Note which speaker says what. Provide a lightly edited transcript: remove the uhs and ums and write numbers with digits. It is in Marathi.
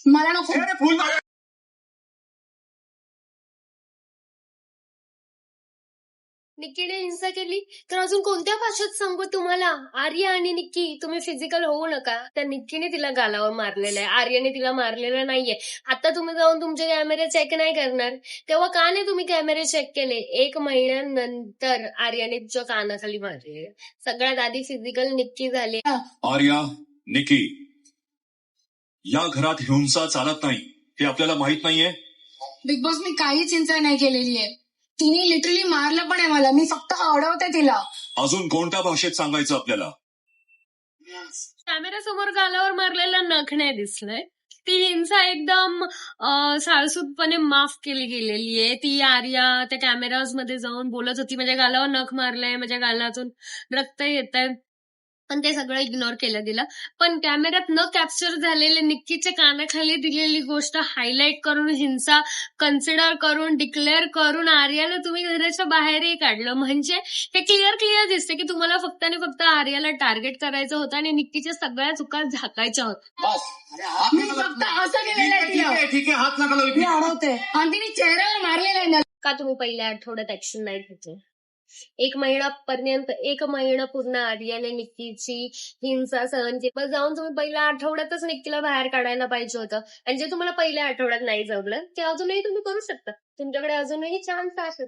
Speaker 1: मला नको.
Speaker 2: निक्कीने हिंसा केली तर अजून कोणत्या भाषेत सांगू तुम्हाला? आर्या आणि निक्की तुम्ही फिजिकल होऊ नका. त्या निक्कीने तिला गालावर मारलेलं आहे, आर्याने तिला मारलेलं नाहीये. आता तुम्ही जाऊन तुमचे कॅमेरे चेक नाही करणार, तेव्हा का नाही तुम्ही कॅमेरे चेक केले? 1 महिन्यानंतर आर्याने तिच्या कानाखाली मारले. सगळ्यात आधी फिजिकल निक्की झाली.
Speaker 3: आर्या, निकी, या घरात हिंसा चालत नाही हे आपल्याला माहित नाहीये.
Speaker 1: बिग बॉस, मी काहीच हिंसा नाही केलेली आहे. तिने लिटरली मारलं पण आहे मला. मी फक्त अडवते तिला.
Speaker 3: अजून कोणत्या भाषेत सांगायचं आपल्याला?
Speaker 2: कॅमेऱ्यासमोर गालावर मारलेला नख नाही दिसलंय. ती हिंसा एकदम साळसूदपणे माफ केली गेलेली आहे. ती आर्या त्या कॅमेराज मध्ये जाऊन बोलत होती माझ्या गालावर नख मारलंय, माझ्या गालातून रक्त येत आहे, पण ते सगळं इग्नोर केलं गेलं. पण कॅमेऱ्यात न कॅप्चर झालेले निक्कीच्या कानाखाली दिलेली गोष्ट हायलाईट करून, हिंसा कन्सिडर करून, डिक्लेअर करून आर्याला तुम्ही घराच्या बाहेरही काढलं. म्हणजे हे क्लिअर दिसते की तुम्हाला फक्त आणि फक्त आर्याला टार्गेट करायचं होतं आणि निक्कीच्या सगळ्या चुका झाकायच्या होत्या.
Speaker 1: मी फक्त असं केलेलं आहे तिला.
Speaker 3: ठीक आहे, हात नका लावू.
Speaker 1: मी अडवते आणि तिने चेहऱ्यावर मारलेलं आहे मला.
Speaker 2: का तुम्ही पहिल्या आठवड्यात ऍक्शन नाही घेतली? 1 महिना पूर्ण आर्याने निक्कीची हिंसा सहन केली. पण जाऊन तुम्ही पहिल्या आठवड्यातच निक्कीला बाहेर काढायला पाहिजे होतं. आणि जे तुम्हाला पहिल्या आठवड्यात नाही जमलं ते अजूनही तुम्ही करू शकता. तुमच्याकडे अजूनही चान्स आहे.